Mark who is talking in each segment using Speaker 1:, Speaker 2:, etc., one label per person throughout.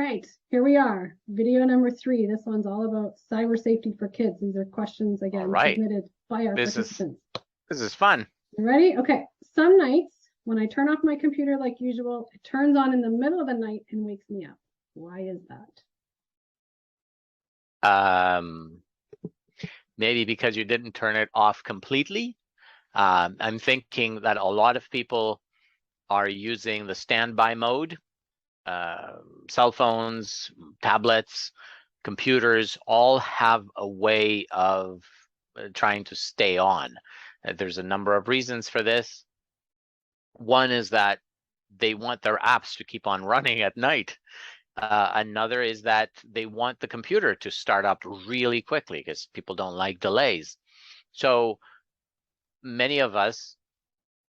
Speaker 1: right, here we are. Video number 3. This one's all about cyber safety for kids. These are questions, again, submitted by our participants.
Speaker 2: This is fun.
Speaker 1: You ready? Okay. Some nights, when I turn off my computer like usual, it turns on in the middle of the night and wakes me up. Why is
Speaker 2: that? Maybe because you didn't turn it off completely. I'm thinking that a lot of people are using the standby mode. Cell phones, tablets, computers all have a way of trying to stay on. There's a number of reasons for this. One is that they want their apps to keep on running at night. Another is that they want the computer to start up really quickly because people don't like delays. So many of us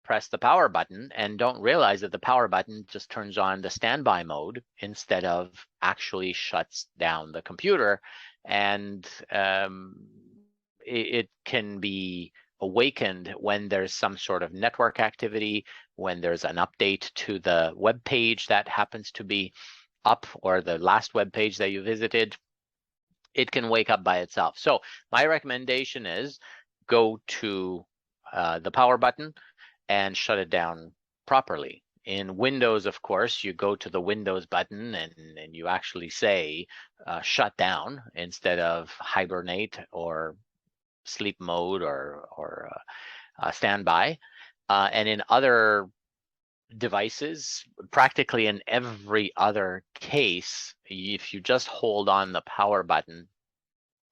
Speaker 2: press the power button and don't realize that the power button just turns on the standby mode instead of actually shuts down the computer. And it can be awakened when there's some sort of network activity, when there's an update to the web page that happens to be up, or the last web page that you visited. It can wake up by itself. So my recommendation is go to the power button and shut it down properly. In Windows, of course, you go to the Windows button and you actually say shut down instead of hibernate or sleep mode or standby. And in other devices, practically in every other case, if you just hold on the power button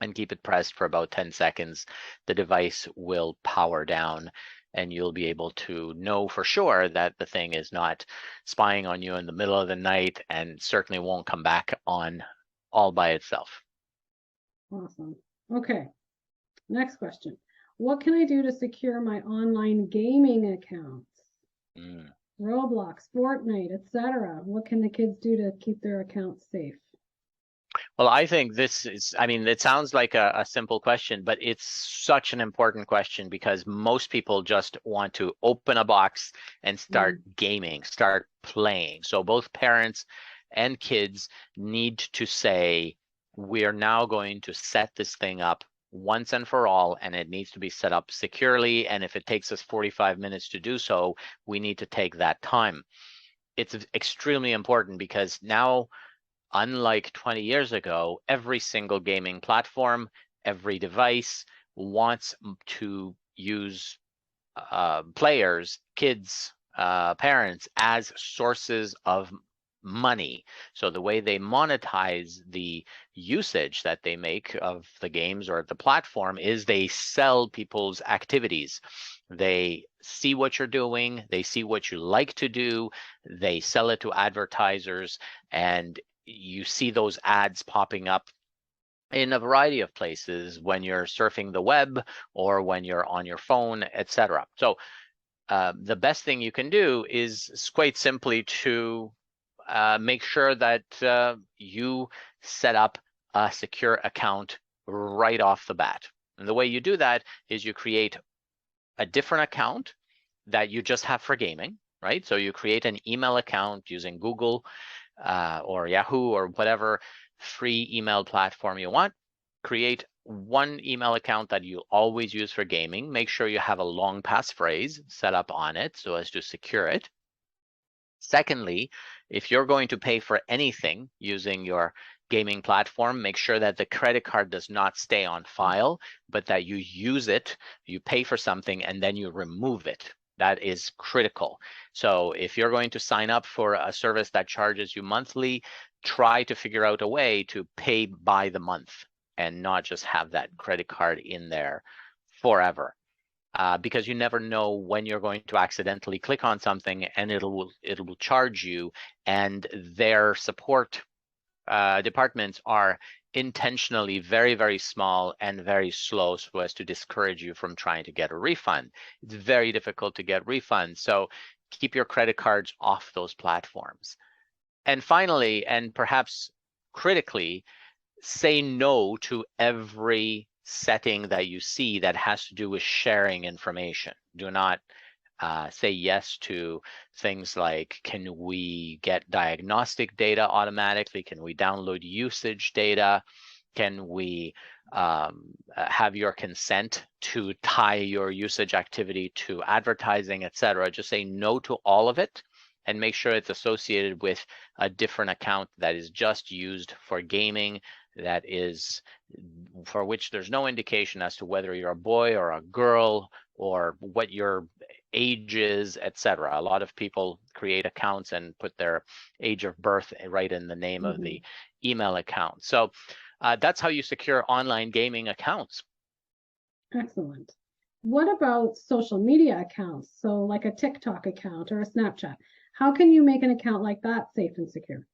Speaker 2: and keep it pressed for about 10 seconds, the device will power down and you'll be able to know for sure that the thing is not spying on you in the middle of the night and certainly won't come back on all by itself.
Speaker 1: Awesome. Okay. Next question. What can I do to secure my online gaming accounts? Roblox, Fortnite, etc. What can the kids do to keep their accounts safe?
Speaker 2: Well, I think this is, I mean, it sounds like a simple question, but it's such an important question because most people just want to open a box and start gaming, start playing. So both parents and kids need to say, we're now going to set this thing up once and for all, and it needs to be set up securely. And if it takes us 45 minutes to do so, we need to take that time. It's extremely important because now, unlike 20 years ago, every single gaming platform, every device wants to use players, kids, parents as sources of money. So the way they monetize the usage that they make of the games or the platform is they sell people's activities. They see what you're doing, they see what you like to do, they sell it to advertisers, and you see those ads popping up in a variety of places when you're surfing the web or when you're on your phone, etc. So the best thing you can do is quite simply to make sure that you set up a secure account right off the bat. And the way you do that is you create a different account that you just have for gaming, right? So you create an email account using Google or Yahoo or whatever free email platform you want. Create one email account that you always use for gaming. Make sure you have a long passphrase set up on it so as to secure it. Secondly, if you're going to pay for anything using your gaming platform, make sure that the credit card does not stay on file, but that you use it, you pay for something, and then you remove it. That is critical. So if you're going to sign up for a service that charges you monthly, try to figure out a way to pay by the month and not just have that credit card in there forever. Because you never know when you're going to accidentally click on something and it will charge you, and their support departments are intentionally very, very small and very slow so as to discourage you from trying to get a refund. It's very difficult to get refunds, so keep your credit cards off those platforms. And finally, and perhaps critically, say no to every setting that you see that has to do with sharing information. Do not say yes to things like, can we get diagnostic data automatically? Can we download usage data? Can we have your consent to tie your usage activity to advertising, etc.? Just say no to all of it and make sure it's associated with a different account that is just used for gaming, that is for which there's no indication as to whether you're a boy or a girl or what your age is, etc. A lot of people create accounts and put their age of birth right in the name of the email account. So that's how you secure online gaming accounts.
Speaker 1: Excellent. What about social media accounts? So like a TikTok account or a Snapchat. How can you make an account like that safe and secure?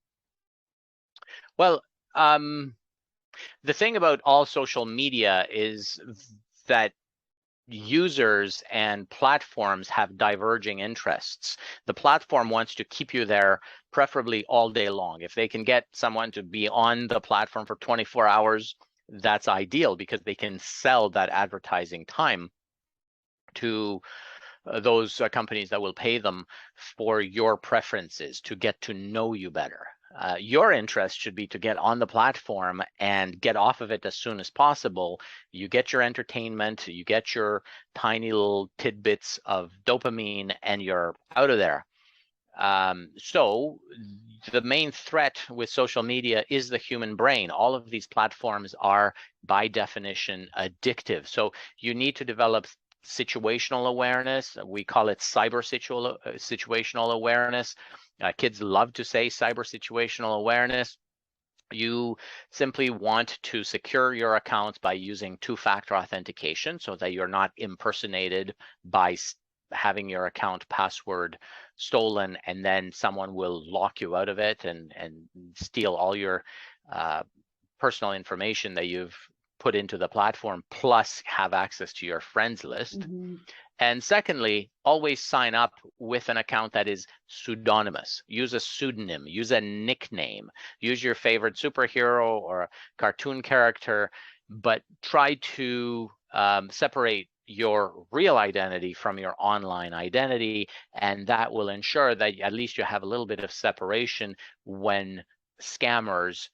Speaker 2: Well, the thing about all social media is that users and platforms have diverging interests. The platform wants to keep you there preferably all day long. If they can get someone to be on the platform for 24 hours, that's ideal because they can sell that advertising time to those companies that will pay them for your preferences, to get to know you better. Your interest should be to get on the platform and get off of it as soon as possible. You get your entertainment, you get your tiny little tidbits of dopamine, and you're out of there. So the main threat with social media is the human brain. All of these platforms are, by definition, addictive. So you need to develop situational awareness. We call it situational awareness. Kids love to say cyber situational awareness. You simply want to secure your accounts by using two-factor authentication so that you're not impersonated by having your account password stolen, and then someone will lock you out of it and steal all your personal information that you've put into the platform, plus have access to your friends list. And secondly, always sign up with an account that is pseudonymous. Use a pseudonym, use a nickname, use your favorite superhero or cartoon character, but try to separate your real identity from your online identity, and that will ensure that at least you have a little bit of separation when scammers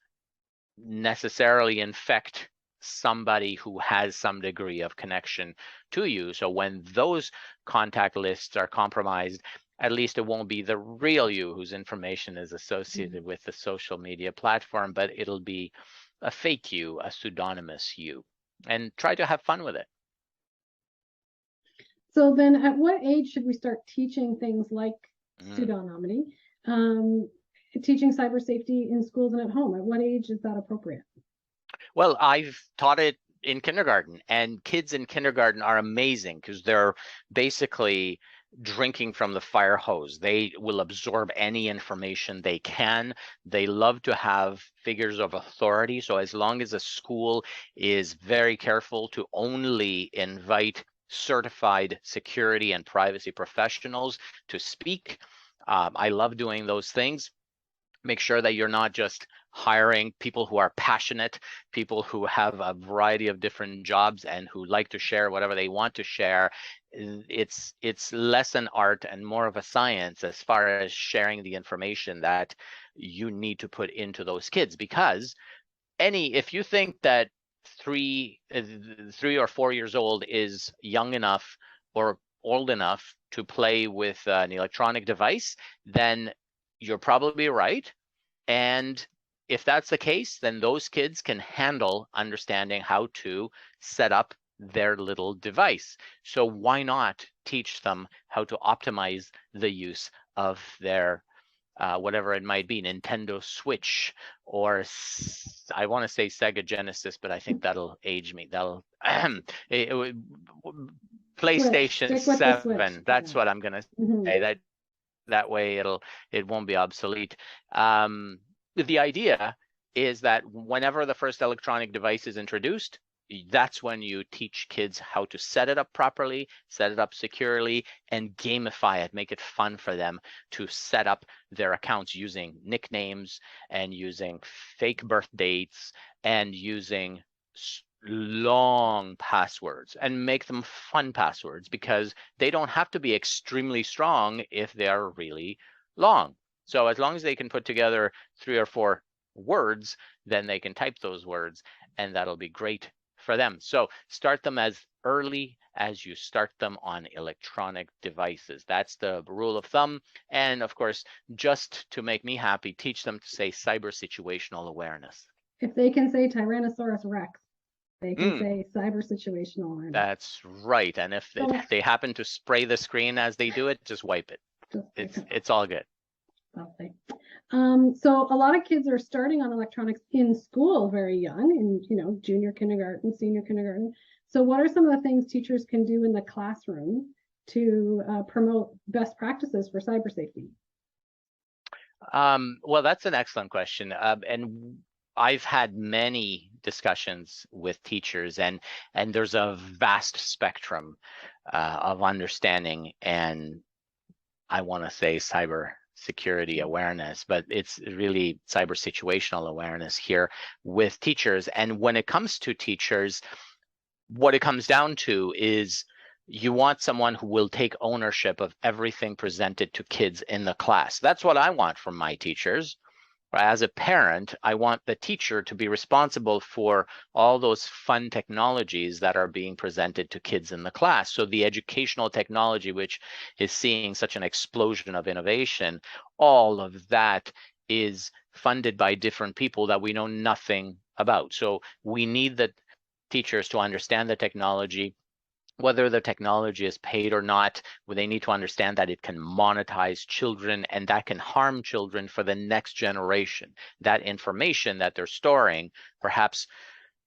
Speaker 2: necessarily infect somebody who has some degree of connection to you. So when those contact lists are compromised, at least it won't be the real you whose information is associated with the social media platform, but it'll be a fake you, a pseudonymous you. And try to have fun with it.
Speaker 1: So then at what age should we start teaching things like pseudonymity, teaching cyber safety in schools and at home? At what age is that appropriate?
Speaker 2: Well, I've taught it in kindergarten, and kids in kindergarten are amazing because they're basically drinking from the fire hose. They will absorb any information they can. They love to have figures of authority. So as long as a school is very careful to only invite certified security and privacy professionals to speak, I love doing those things. Make sure that you're not just hiring people who are passionate, people who have a variety of different jobs and who like to share whatever they want to share. It's less an art and more of a science as far as sharing the information that you need to put into those kids. Because if you think that 3 or 4 years old is young enough or old enough to play with an electronic device, then you're probably right. And if that's the case, then those kids can handle understanding how to set up their little device. So why not teach them how to optimize the use of their whatever it might be, Nintendo Switch, or I want to say Sega Genesis, but I think that'll age me. That'll PlayStation 7. That's what I'm gonna say. That way it won't be obsolete. The idea is that whenever the first electronic device is introduced, that's when you teach kids how to set it up properly, set it up securely, and gamify it, make it fun for them to set up their accounts using nicknames and using fake birth dates and using long passwords and make them fun passwords, because they don't have to be extremely strong if they are really long. So as long as they can put together 3 or 4 words, then they can type those words, and that'll be great for them. So start them as early as you start them on electronic devices. That's the rule of thumb. And of course, just to make me happy, teach them to say cyber situational awareness.
Speaker 1: If they can say Tyrannosaurus Rex, they can say cyber situational awareness.
Speaker 2: That's right. And if they happen to spray the screen as they do it, just wipe it. It's all good.
Speaker 1: Lovely. So a lot of kids are starting on electronics in school very young, in junior kindergarten, senior kindergarten. So what are some of the things teachers can do in the classroom to promote best practices for cyber safety?
Speaker 2: Well, that's an excellent question. And I've had many discussions with teachers, and there's a vast spectrum of understanding, and I want to say cyber security awareness, but it's really cyber situational awareness here with teachers. And when it comes to teachers, what it comes down to is you want someone who will take ownership of everything presented to kids in the class. That's what I want from my teachers. As a parent, I want the teacher to be responsible for all those fun technologies that are being presented to kids in the class. So the educational technology, which is seeing such an explosion of innovation, all of that is funded by different people that we know nothing about. So we need the teachers to understand the technology, whether the technology is paid or not. They need to understand that it can monetize children, and that can harm children for the next generation. That information that they're storing, perhaps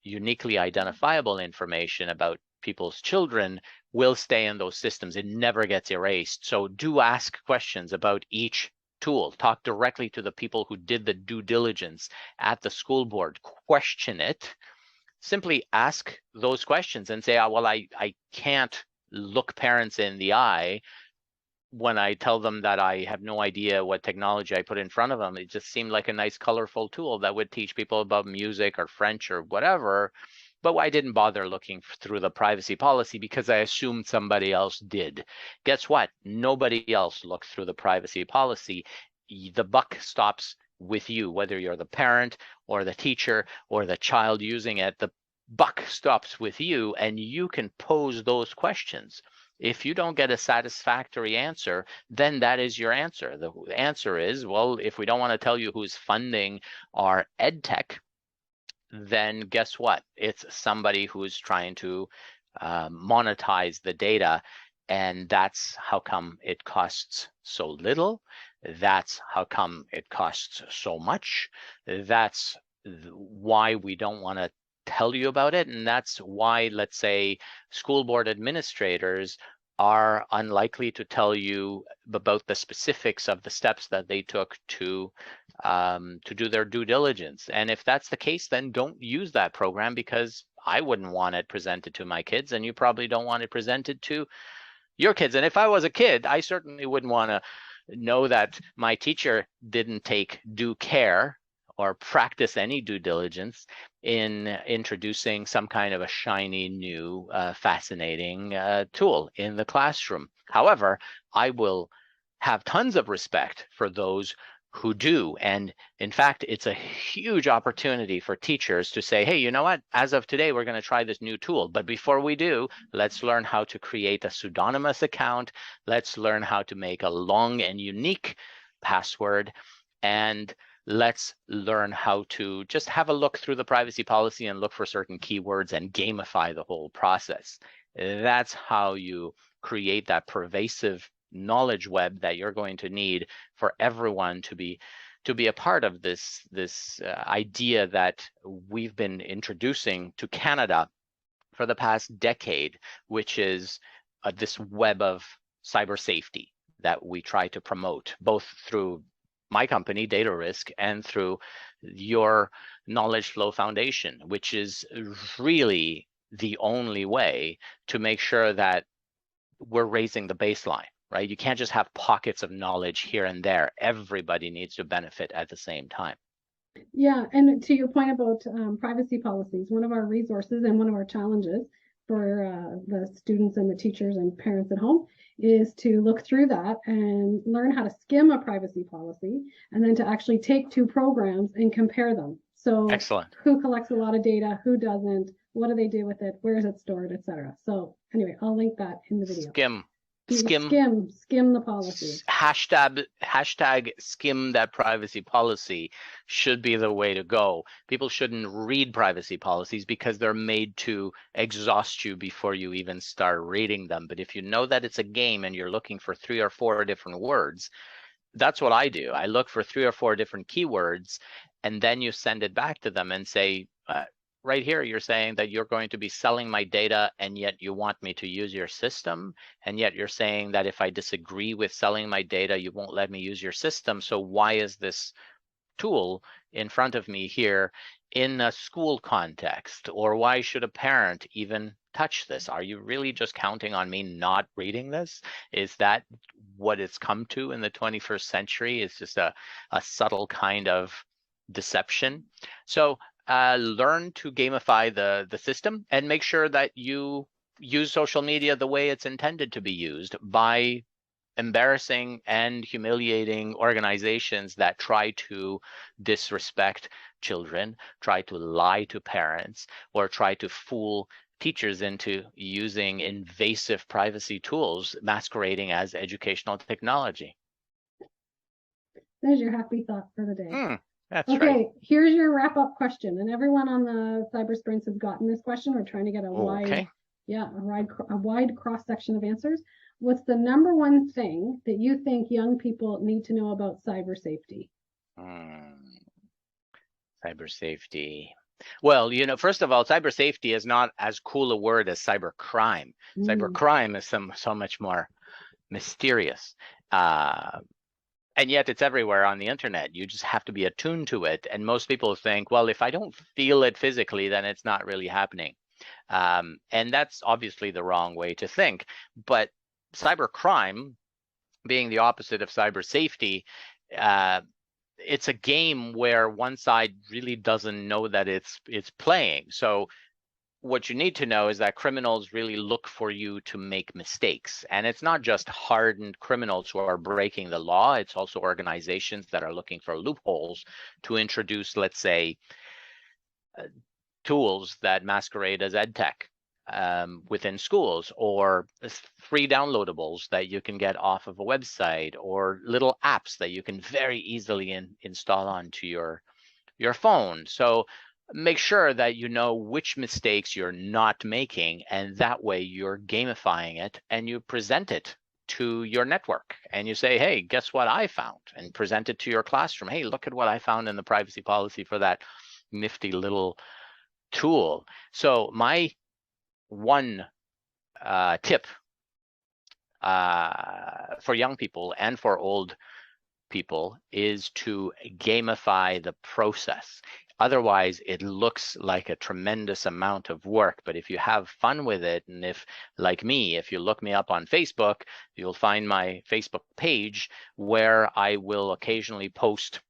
Speaker 2: uniquely identifiable information about people's children, will stay in those systems. It never gets erased. So do ask questions about each tool. Talk directly to the people who did the due diligence at the school board. Question it. Simply ask those questions and say, well, I can't look parents in the eye when I tell them that I have no idea what technology I put in front of them. It just seemed like a nice, colorful tool that would teach people about music or French or whatever. But I didn't bother looking through the privacy policy because I assumed somebody else did. Guess what? Nobody else looked through the privacy policy. The buck stops with you, whether you're the parent or the teacher or the child using it. The buck stops with you, and you can pose those questions. If you don't get a satisfactory answer, then that is your answer. The answer is, well, if we don't want to tell you who's funding our ed tech, then guess what? It's somebody who's trying to monetize the data. And that's how come it costs so little. That's how come it costs so much. That's why we don't want to tell you about it. And that's why, let's say, school board administrators are unlikely to tell you about the specifics of the steps that they took to do their due diligence. And if that's the case, then don't use that program, because I wouldn't want it presented to my kids, and you probably don't want it presented to your kids. And if I was a kid, I certainly wouldn't want to know that my teacher didn't take due care or practice any due diligence in introducing some kind of a shiny new fascinating tool in the classroom. However, I will have tons of respect for those who do. And in fact, it's a huge opportunity for teachers to say, hey, you know what? As of today, we're going to try this new tool. But before we do, let's learn how to create a pseudonymous account. Let's learn how to make a long and unique password. And let's learn how to just have a look through the privacy policy and look for certain keywords and gamify the whole process. That's how you create that pervasive knowledge web that you're going to need for everyone to be a part of this idea that we've been introducing to Canada for the past decade, which is this web of cyber safety that we try to promote, both through my company, Data Risk, and through your KnowledgeFlow Foundation, which is really the only way to make sure that we're raising the baseline. Right? You can't just have pockets of knowledge here and there. Everybody needs to benefit at the same time.
Speaker 1: Yeah, and to your point about privacy policies, one of our resources and one of our challenges for the students and the teachers and parents at home is to look through that and learn how to skim a privacy policy and then to actually take two programs and compare them. So
Speaker 2: Excellent.
Speaker 1: who collects a lot of data, who doesn't, what do they do with it, where is it stored, etc. So anyway, I'll link that in the video.
Speaker 2: Skim.
Speaker 1: Skim the policy.
Speaker 2: Hashtag skim that privacy policy should be the way to go. People shouldn't read privacy policies because they're made to exhaust you before you even start reading them. But if you know that it's a game and you're looking for 3 or 4 different words, that's what I do. I look for 3 or 4 different keywords, and then you send it back to them and say, right here, you're saying that you're going to be selling my data, and yet you want me to use your system. And yet you're saying that if I disagree with selling my data, you won't let me use your system. So why is this tool in front of me here in a school context? Or why should a parent even touch this? Are you really just counting on me not reading this? Is that what it's come to in the 21st century? It's just a subtle kind of deception. So learn to gamify the system and make sure that you use social media the way it's intended to be used, by embarrassing and humiliating organizations that try to disrespect children, try to lie to parents, or try to fool teachers into using invasive privacy tools masquerading as educational technology.
Speaker 1: There's your happy thought for the day.
Speaker 2: That's
Speaker 1: okay,
Speaker 2: right.
Speaker 1: Here's your wrap-up question, and everyone on the CyberSprints has gotten this question. We're trying to get a wide cross-section of answers. What's the number one thing that you think young people need to know about cyber safety?
Speaker 2: Cyber safety. Well, first of all, cyber safety is not as cool a word as cyber crime. Cyber crime is so much more mysterious. And yet it's everywhere on the internet. You just have to be attuned to it. And most people think, well, if I don't feel it physically, then it's not really happening. And that's obviously the wrong way to think. But cyber crime, being the opposite of cyber safety, it's a game where one side really doesn't know that it's playing. So what you need to know is that criminals really look for you to make mistakes. And it's not just hardened criminals who are breaking the law. It's also organizations that are looking for loopholes to introduce, let's say, tools that masquerade as edtech within schools, or free downloadables that you can get off of a website, or little apps that you can very easily install onto your phone. So make sure that you know which mistakes you're not making, and that way you're gamifying it and you present it to your network and you say, hey, guess what I found, and present it to your classroom. Hey, look at what I found in the privacy policy for that nifty little tool. So my one tip for young people and for old people is to gamify the process. Otherwise, it looks like a tremendous amount of work. But if you have fun with it, and if, like me, if you look me up on Facebook, you'll find my Facebook page where I will occasionally post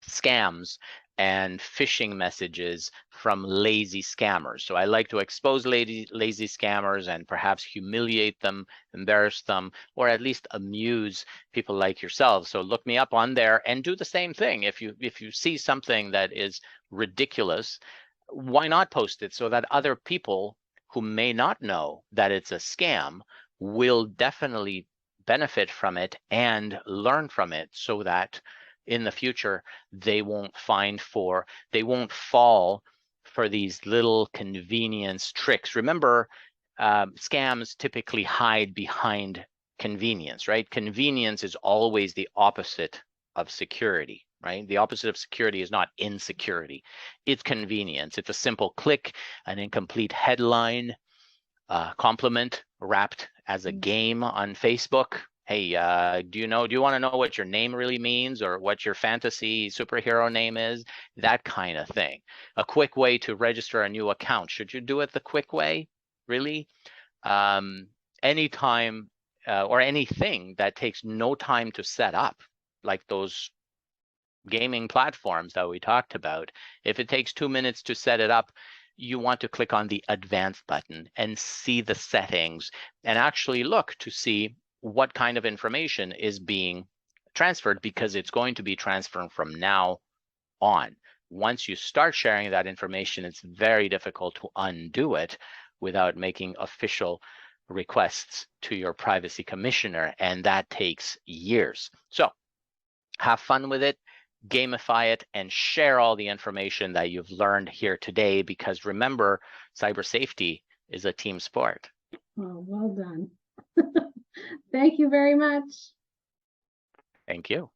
Speaker 2: scams and phishing messages from lazy scammers. So I like to expose lazy scammers and perhaps humiliate them, embarrass them, or at least amuse people like yourselves. So look me up on there and do the same thing. If you see something that is ridiculous, why not post it so that other people who may not know that it's a scam will definitely benefit from it and learn from it, so that in the future they won't fall for these little convenience tricks. Remember, scams typically hide behind convenience, right? Convenience is always the opposite of security, right? The opposite of security is not insecurity, it's convenience. It's a simple click, an incomplete headline, compliment wrapped as a game on Facebook. Hey, do you want to know what your name really means, or what your fantasy superhero name is? That kind of thing. A quick way to register a new account. Should you do it the quick way? Really? Anytime or anything that takes no time to set up, like those gaming platforms that we talked about, if it takes 2 minutes to set it up, you want to click on the advanced button and see the settings and actually look to see what kind of information is being transferred, because it's going to be transferred from now on. Once you start sharing that information, it's very difficult to undo it without making official requests to your privacy commissioner, and that takes years. So have fun with it, gamify it, and share all the information that you've learned here today, because remember, cyber safety is a team sport.
Speaker 1: Oh, well done. Thank you very much.
Speaker 2: Thank you.